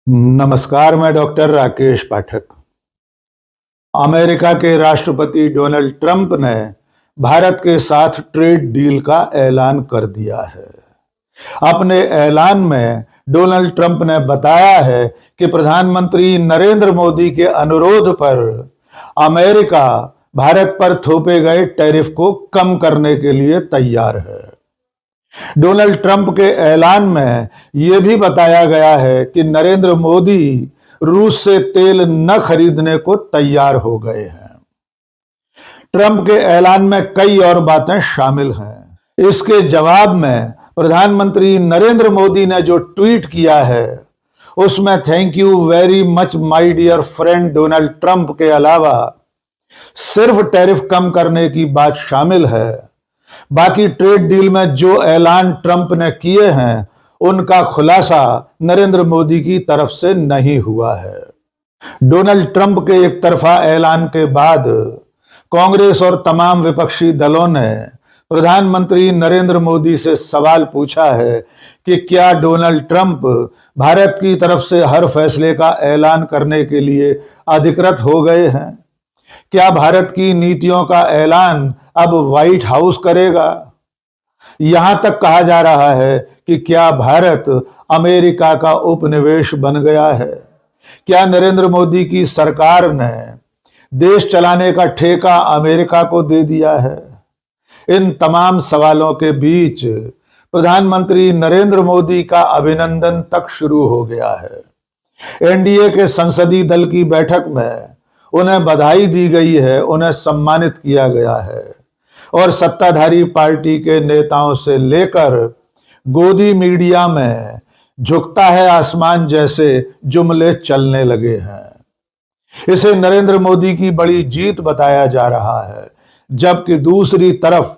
नमस्कार, मैं डॉक्टर राकेश पाठक। अमेरिका के राष्ट्रपति डोनाल्ड ट्रंप ने भारत के साथ ट्रेड डील का ऐलान कर दिया है। अपने ऐलान में डोनाल्ड ट्रंप ने बताया है कि प्रधानमंत्री नरेंद्र मोदी के अनुरोध पर अमेरिका भारत पर थोपे गए टैरिफ को कम करने के लिए तैयार है। डोनाल्ड ट्रंप के ऐलान में यह भी बताया गया है कि नरेंद्र मोदी रूस से तेल न खरीदने को तैयार हो गए हैं। ट्रंप के ऐलान में कई और बातें शामिल हैं। इसके जवाब में प्रधानमंत्री नरेंद्र मोदी ने जो ट्वीट किया है उसमें thank you very much my dear friend Donald Trump के अलावा सिर्फ टैरिफ कम करने की बात शामिल है। बाकी ट्रेड डील में जो ऐलान ट्रंप ने किए हैं उनका खुलासा नरेंद्र मोदी की तरफ से नहीं हुआ है। डोनाल्ड ट्रंप के एक तरफा ऐलान के बाद कांग्रेस और तमाम विपक्षी दलों ने प्रधानमंत्री नरेंद्र मोदी से सवाल पूछा है कि क्या डोनाल्ड ट्रंप भारत की तरफ से हर फैसले का ऐलान करने के लिए अधिकृत हो गए हैं। क्या भारत की नीतियों का ऐलान अब व्हाइट हाउस करेगा? यहां तक कहा जा रहा है कि क्या भारत अमेरिका का उपनिवेश बन गया है? क्या नरेंद्र मोदी की सरकार ने देश चलाने का ठेका अमेरिका को दे दिया है? इन तमाम सवालों के बीच प्रधानमंत्री नरेंद्र मोदी का अभिनंदन तक शुरू हो गया है। एनडीए के संसदीय दल की बैठक में उन्हें बधाई दी गई है, उन्हें सम्मानित किया गया है और सत्ताधारी पार्टी के नेताओं से लेकर गोदी मीडिया में झुकता है आसमान जैसे जुमले चलने लगे हैं। इसे नरेंद्र मोदी की बड़ी जीत बताया जा रहा है, जबकि दूसरी तरफ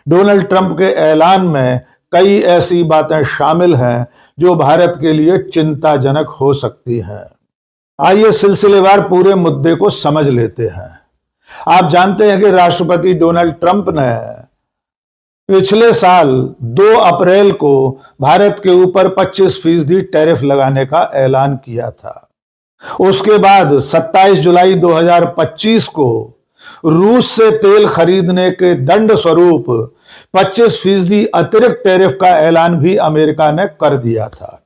डोनाल्ड ट्रंप के ऐलान में कई ऐसी बातें शामिल हैं जो भारत के लिए चिंताजनक हो सकती हैं। आइए सिलसिलेवार पूरे मुद्दे को समझ लेते हैं। आप जानते हैं कि राष्ट्रपति डोनाल्ड ट्रंप ने पिछले साल 2 अप्रैल को भारत के ऊपर 25% टैरिफ लगाने का ऐलान किया था। उसके बाद 27 जुलाई 2025 को रूस से तेल खरीदने के दंड स्वरूप 25% अतिरिक्त टैरिफ का ऐलान भी अमेरिका ने कर दिया था।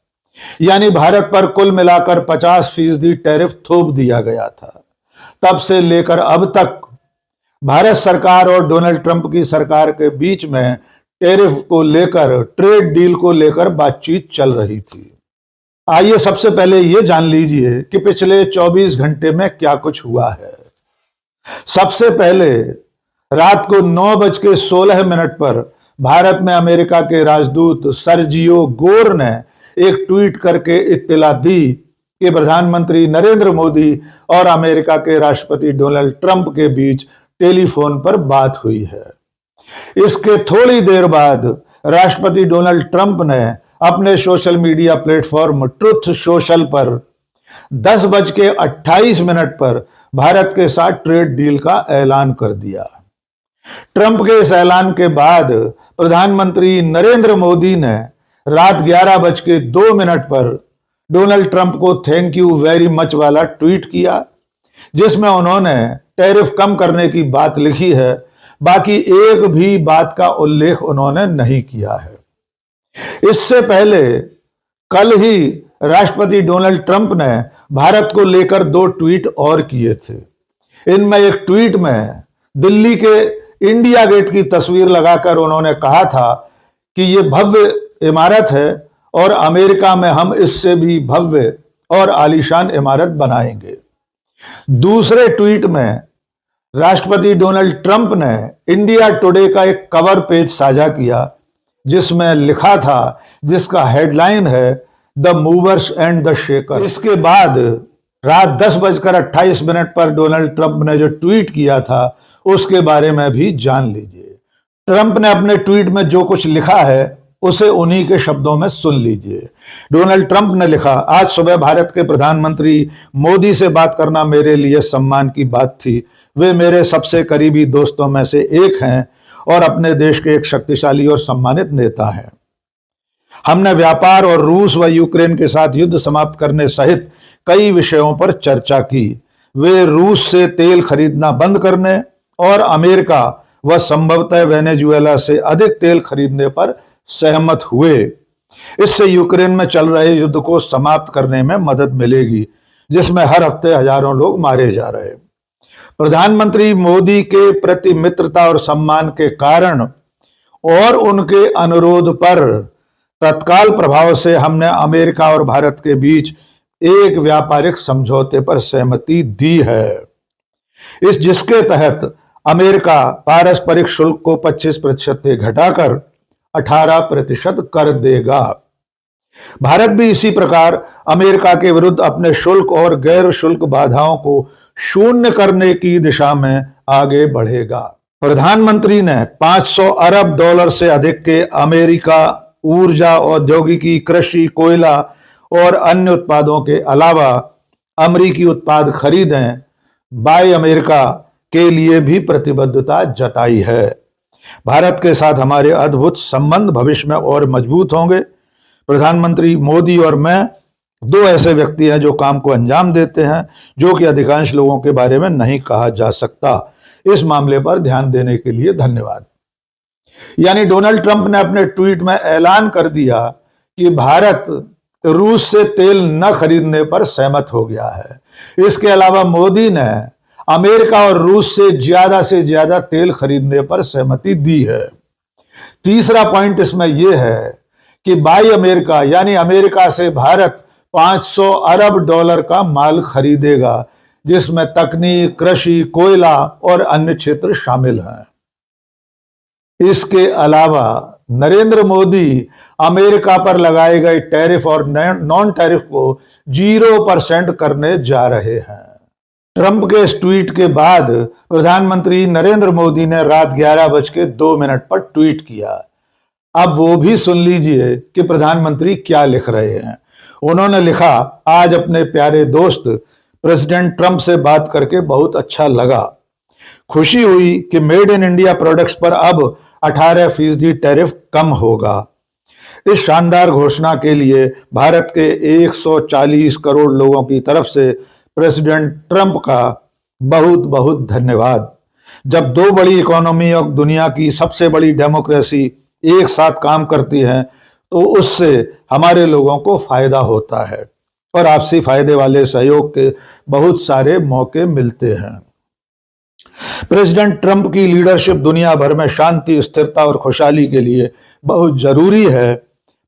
यानी भारत पर कुल मिलाकर 50% टैरिफ थोप दिया गया था। तब से लेकर अब तक भारत सरकार और डोनाल्ड ट्रंप की सरकार के बीच में टैरिफ को लेकर, ट्रेड डील को लेकर बातचीत चल रही थी। आइए सबसे पहले यह जान लीजिए कि पिछले 24 घंटे में क्या कुछ हुआ है। सबसे पहले रात को 9:16 पर भारत में अमेरिका के राजदूत सर्जियो गोर ने एक ट्वीट करके इत्तला दी कि प्रधानमंत्री नरेंद्र मोदी और अमेरिका के राष्ट्रपति डोनाल्ड ट्रंप के बीच टेलीफोन पर बात हुई है। इसके थोड़ी देर बाद राष्ट्रपति डोनाल्ड ट्रंप ने अपने social media platform truth social पर 10:28 पर भारत के साथ ट्रेड डील का ऐलान कर दिया। ट्रंप के इस ऐलान के बाद प्रधानमंत्री नरेंद्र मोदी ने रात 11:02 पर डोनाल्ड ट्रंप को थैंक यू वेरी मच वाला ट्वीट किया, जिसमें उन्होंने टैरिफ कम करने की बात लिखी है। बाकी एक भी बात का उल्लेख उन्होंने नहीं किया है। इससे पहले कल ही राष्ट्रपति डोनाल्ड ट्रंप ने भारत को लेकर 2 ट्वीट और किए थे। इनमें एक ट्वीट में दिल्ली के इंडिया गेट की तस्वीर लगाकर उन्होंने कहा था कि यह भव्य इमारत है और अमेरिका में हम इससे भी भव्य और आलीशान इमारत बनाएंगे। दूसरे ट्वीट में राष्ट्रपति डोनाल्ड ट्रंप ने इंडिया टुडे का एक कवर पेज साझा किया, जिसमें लिखा था, जिसका हेडलाइन है the movers and the shaker. इसके बाद रात 10:28 पर डोनाल्ड ट्रंप ने जो ट्वीट किया था उसके बारे में भी जान लीजिए। ट्रंप ने अपने ट्वीट में जो कुछ लिखा है उसे उन्हीं के शब्दों में सुन लीजिए। डोनाल्ड ट्रंप ने लिखा, आज सुबह भारत के प्रधानमंत्री मोदी से बात करना मेरे लिए सम्मान की बात थी। वे मेरे सबसे करीबी दोस्तों में से एक हैं और अपने देश के एक शक्तिशाली और सम्मानित नेता हैं। हमने व्यापार और रूस व यूक्रेन के साथ युद्ध समाप्त करने सहित कई विषयों पर चर्चा की। वे रूस से तेल खरीदना बंद करने और अमेरिका व संभवतः वेनेजुएला से अधिक तेल खरीदने पर सहमत हुए। इससे यूक्रेन में चल रहे युद्ध को समाप्त करने में मदद मिलेगी, जिसमें हर हफ्ते हजारों लोग मारे जा रहे। प्रधानमंत्री मोदी के प्रति मित्रता और सम्मान के कारण और उनके अनुरोध पर तत्काल प्रभाव से हमने अमेरिका और भारत के बीच एक व्यापारिक समझौते पर सहमति दी है, जिसके तहत अमेरिका पारस्परिक शुल्क को 25% से घटाकर 18% कर देगा। भारत भी इसी प्रकार अमेरिका के विरुद्ध अपने शुल्क और गैर शुल्क बाधाओं को शून्य करने की दिशा में आगे बढ़ेगा। प्रधानमंत्री ने $500 अरब से अधिक के अमेरिका ऊर्जा, औद्योगिकी, कृषि, कोयला और अन्य उत्पादों के अलावा अमेरिकी उत्पाद खरीदें बाय अमेरिका के लिए भी प्रतिबद्धता जताई है। भारत के साथ हमारे अद्भुत संबंध भविष्य में और मजबूत होंगे। प्रधानमंत्री मोदी और मैं दो ऐसे व्यक्ति हैं जो काम को अंजाम देते हैं, जो कि अधिकांश लोगों के बारे में नहीं कहा जा सकता। इस मामले पर ध्यान देने के लिए धन्यवाद। यानी डोनाल्ड ट्रंप ने अपने ट्वीट में ऐलान कर दिया कि भारत रूस से तेल न खरीदने पर सहमत हो गया है। इसके अलावा मोदी ने अमेरिका और रूस से ज्यादा तेल खरीदने पर सहमति दी है। तीसरा पॉइंट इसमें यह है कि बाई अमेरिका यानी अमेरिका से भारत $500 अरब का माल खरीदेगा, जिसमें तकनीक, कृषि, कोयला और अन्य क्षेत्र शामिल हैं। इसके अलावा नरेंद्र मोदी अमेरिका पर लगाए गए टैरिफ और नॉन टैरिफ को 0% करने जा रहे हैं। ट्रंप के इस ट्वीट के बाद प्रधानमंत्री नरेंद्र मोदी ने रात 11:02 पर ट्वीट किया। अब वो भी सुन लीजिए कि प्रधानमंत्री क्या लिख रहे हैं। उन्होंने लिखा, आज अपने प्यारे दोस्त प्रेसिडेंट ट्रंप से बात करके बहुत अच्छा लगा। खुशी हुई कि मेड इन इंडिया प्रोडक्ट्स पर अब 18% टैरिफ कम होगा। इस शानदार घोषणा के लिए भारत के 140 करोड़ लोगों की तरफ से प्रेसिडेंट ट्रंप का बहुत बहुत धन्यवाद। जब दो बड़ी इकोनॉमी और दुनिया की सबसे बड़ी डेमोक्रेसी एक साथ काम करती हैं, तो उससे हमारे लोगों को फायदा होता है और आपसी फायदे वाले सहयोग के बहुत सारे मौके मिलते हैं। प्रेसिडेंट ट्रंप की लीडरशिप दुनिया भर में शांति, स्थिरता और खुशहाली के लिए बहुत जरूरी है।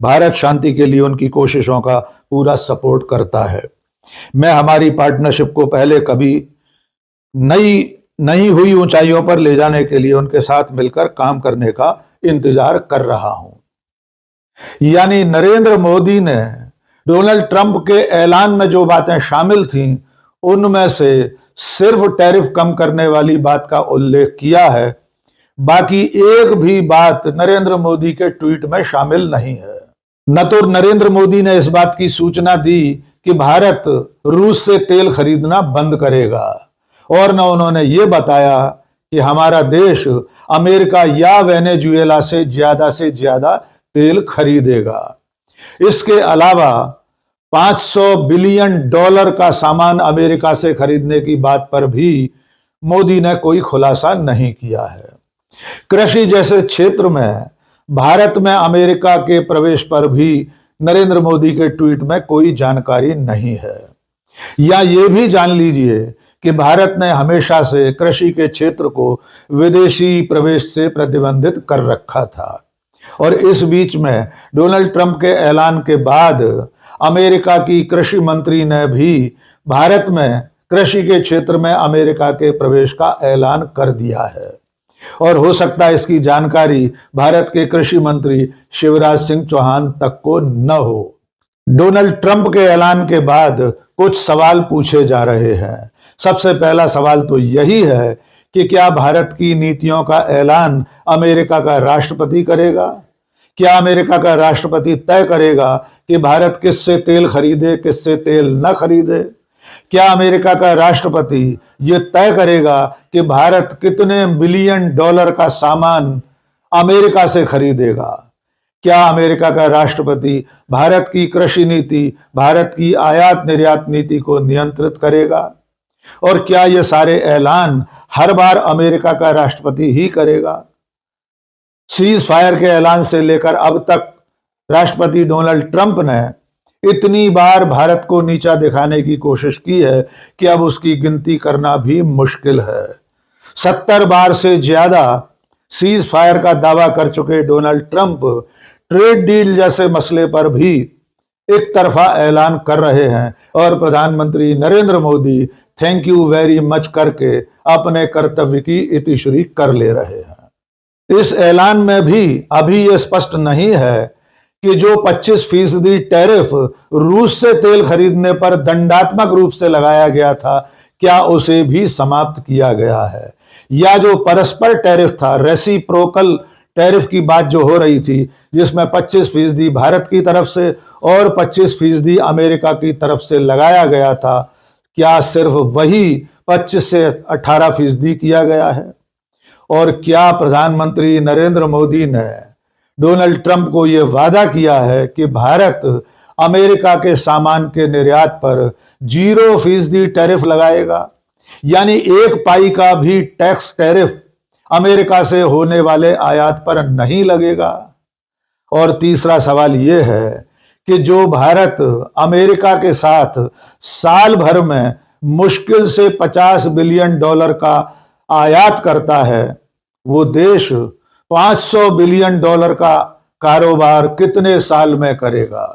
भारत शांति के लिए उनकी कोशिशों का पूरा सपोर्ट करता है। मैं हमारी पार्टनरशिप को पहले कभी नहीं हुई ऊंचाइयों पर ले जाने के लिए उनके साथ मिलकर काम करने का इंतजार कर रहा हूं। यानी नरेंद्र मोदी ने डोनाल्ड ट्रंप के ऐलान में जो बातें शामिल थीं, उनमें से सिर्फ टैरिफ कम करने वाली बात का उल्लेख किया है। बाकी एक भी बात नरेंद्र मोदी के ट्वीट में शामिल नहीं है। न तो नरेंद्र मोदी ने इस बात की सूचना दी कि भारत रूस से तेल खरीदना बंद करेगा, और न उन्होंने ये बताया कि हमारा देश अमेरिका या वेनेजुएला से ज्यादा तेल खरीदेगा। इसके अलावा $500 बिलियन का सामान अमेरिका से खरीदने की बात पर भी मोदी ने कोई खुलासा नहीं किया है। कृषि जैसे क्षेत्र में भारत में अमेरिका के प्रवेश पर भी नरेंद्र मोदी के ट्वीट में कोई जानकारी नहीं है। या ये भी जान लीजिए कि भारत ने हमेशा से कृषि के क्षेत्र को विदेशी प्रवेश से प्रतिबंधित कर रखा था, और इस बीच में डोनाल्ड ट्रंप के ऐलान के बाद अमेरिका की कृषि मंत्री ने भी भारत में कृषि के क्षेत्र में अमेरिका के प्रवेश का ऐलान कर दिया है, और हो सकता है इसकी जानकारी भारत के कृषि मंत्री शिवराज सिंह चौहान तक को न हो। डोनाल्ड ट्रंप के ऐलान के बाद कुछ सवाल पूछे जा रहे हैं। सबसे पहला सवाल तो यही है कि क्या भारत की नीतियों का ऐलान अमेरिका का राष्ट्रपति करेगा? क्या अमेरिका का राष्ट्रपति तय करेगा कि भारत किससे तेल खरीदे, किससे तेल न खरीदे? क्या अमेरिका का राष्ट्रपति ये तय करेगा कि भारत कितने $1 बिलियन का सामान अमेरिका से खरीदेगा? क्या अमेरिका का राष्ट्रपति भारत की कृषि नीति, भारत की आयात निर्यात नीति को नियंत्रित करेगा? और क्या ये सारे ऐलान हर बार अमेरिका का राष्ट्रपति ही करेगा? सीज फायर के ऐलान से लेकर अब तक राष्ट्रपति डोनाल्ड ट्रंप ने इतनी बार भारत को नीचा दिखाने की कोशिश की है कि अब उसकी गिनती करना भी मुश्किल है। 70 बार से ज्यादा सीज फायर का दावा कर चुके डोनाल्ड ट्रंप ट्रेड डील जैसे मसले पर भी एक तरफा ऐलान कर रहे हैं और प्रधानमंत्री Narendra Modi thank you very much करके अपने कर्तव्य की इतिश्री कर ले रहे हैं। इस ऐलान में भी अभी यह स्पष्ट नहीं है कि जो 25% टैरिफ रूस से तेल खरीदने पर दंडात्मक रूप से लगाया गया था, क्या उसे भी समाप्त किया गया है, या जो परस्पर टैरिफ था, रेसिप्रोकल टैरिफ की बात जो हो रही थी, जिसमें 25% भारत की तरफ से और 25% अमेरिका की तरफ से लगाया गया था, क्या सिर्फ वही 25 से 18% किया गया है? और क्या प्रधानमंत्री नरेंद्र मोदी ने डोनाल्ड ट्रंप को यह वादा किया है कि भारत अमेरिका के सामान के निर्यात पर 0% टैरिफ लगाएगा, यानी 1 पाई का भी टैक्स टैरिफ अमेरिका से होने वाले आयात पर नहीं लगेगा? और तीसरा सवाल यह है कि जो भारत अमेरिका के साथ साल भर में मुश्किल से $50 बिलियन का आयात करता है, वो देश $500 बिलियन का कारोबार कितने साल में करेगा?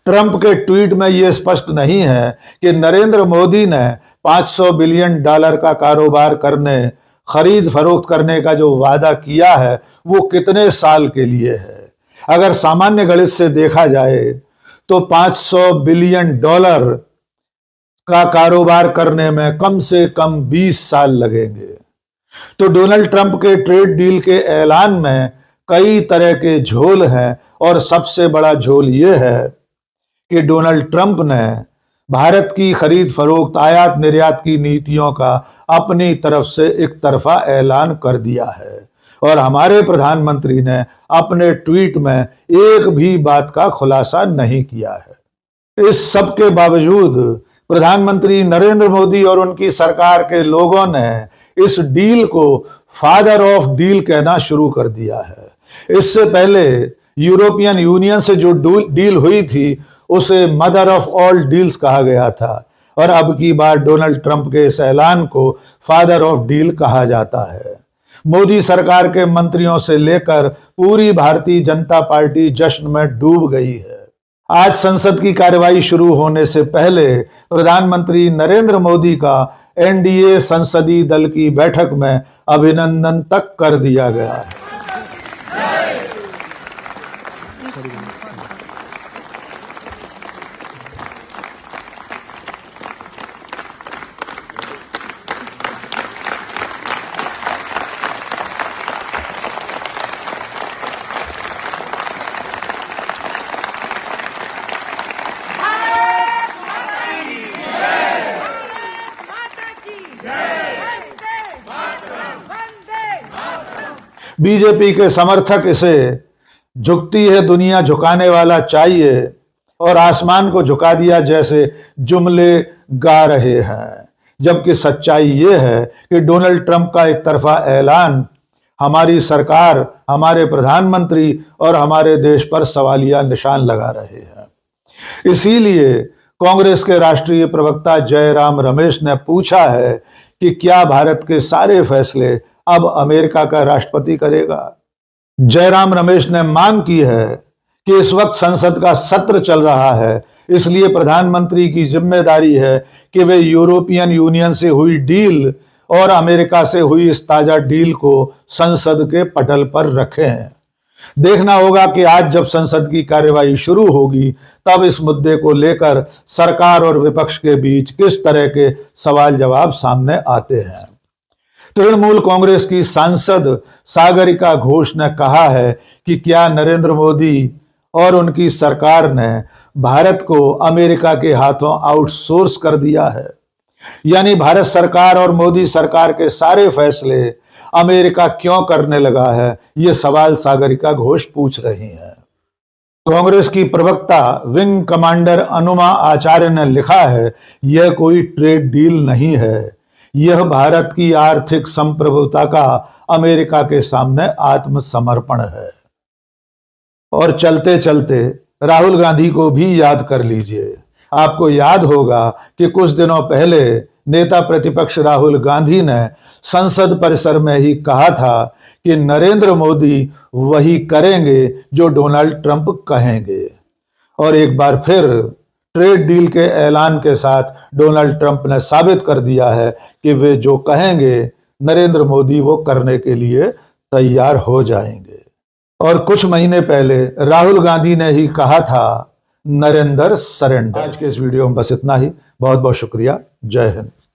ट्रंप के ट्वीट में यह स्पष्ट नहीं है कि नरेंद्र मोदी ने $500 बिलियन का कारोबार करने, खरीद फरोख्त करने का जो वादा किया है वो कितने साल के लिए है। अगर सामान्य गणित से देखा जाए तो $500 बिलियन का कारोबार करने में कम से कम 20 साल लगेंगे। तो डोनाल्ड ट्रंप के ट्रेड डील के ऐलान में कई तरह के झोल हैं और सबसे बड़ा झोल यह है कि डोनाल्ड ट्रंप ने भारत की खरीद फरोख्त, आयात निर्यात की नीतियों का अपनी तरफ से एक तरफा ऐलान कर दिया है और हमारे प्रधानमंत्री ने अपने ट्वीट में एक भी बात का खुलासा नहीं किया है। इस सब के बावजूद प्रधानमंत्री नरेंद्र मोदी और उनकी सरकार के लोगों ने इस डील को फादर ऑफ डील कहना शुरू कर दिया है। इससे पहले यूरोपियन यूनियन से जो डील हुई थी उसे मदर ऑफ ऑल डील्स कहा गया था और अब की बार डोनाल्ड ट्रंप के इस ऐलान को फादर ऑफ डील कहा जाता है। मोदी सरकार के मंत्रियों से लेकर पूरी भारतीय जनता पार्टी जश्न में डूब गई है। आज संसद की कार्यवाही शुरू होने से पहले प्रधानमंत्री नरेंद्र मोदी का एनडीए संसदीय दल की बैठक में अभिनंदन तक कर दिया गया है। बीजेपी के समर्थक इसे झुकती है दुनिया झुकाने वाला चाहिए और आसमान को झुका दिया जैसे जुमले गा रहे हैं, जबकि सच्चाई यह है कि डोनाल्ड ट्रंप का एक तरफा ऐलान हमारी सरकार, हमारे प्रधानमंत्री और हमारे देश पर सवालिया निशान लगा रहे हैं। इसीलिए कांग्रेस के राष्ट्रीय प्रवक्ता जयराम रमेश ने पूछा है कि क्या भारत के सारे फैसले अब अमेरिका का राष्ट्रपति करेगा। जयराम रमेश ने मांग की है कि इस वक्त संसद का सत्र चल रहा है, इसलिए प्रधानमंत्री की जिम्मेदारी है कि वे यूरोपियन यूनियन से हुई डील और अमेरिका से हुई इस ताजा डील को संसद के पटल पर रखें। देखना होगा कि आज जब संसद की कार्यवाही शुरू होगी तब इस मुद्दे को लेकर सरकार और विपक्ष के बीच किस तरह के सवाल जवाब सामने आते हैं। तृणमूल कांग्रेस की सांसद सागरिका घोष ने कहा है कि क्या नरेंद्र मोदी और उनकी सरकार ने भारत को अमेरिका के हाथों आउटसोर्स कर दिया है, यानी भारत सरकार और मोदी सरकार के सारे फैसले अमेरिका क्यों करने लगा है, ये सवाल सागरिका घोष पूछ रही हैं। कांग्रेस की प्रवक्ता विंग कमांडर अनुमा आचार्य ने लिखा है, यह कोई ट्रेड डील नहीं है, यह भारत की आर्थिक संप्रभुता का अमेरिका के सामने आत्मसमर्पण है। और चलते चलते राहुल गांधी को भी याद कर लीजिए। आपको याद होगा कि कुछ दिनों पहले नेता प्रतिपक्ष राहुल गांधी ने संसद परिसर में ही कहा था कि नरेंद्र मोदी वही करेंगे जो डोनाल्ड ट्रंप कहेंगे। और एक बार फिर ट्रेड डील के ऐलान के साथ डोनाल्ड ट्रंप ने साबित कर दिया है कि वे जो कहेंगे नरेंद्र मोदी वो करने के लिए तैयार हो जाएंगे। और कुछ महीने पहले राहुल गांधी ने ही कहा था, नरेंद्र सरेंडर। आज के इस वीडियो में बस इतना ही। बहुत बहुत शुक्रिया। जय हिंद।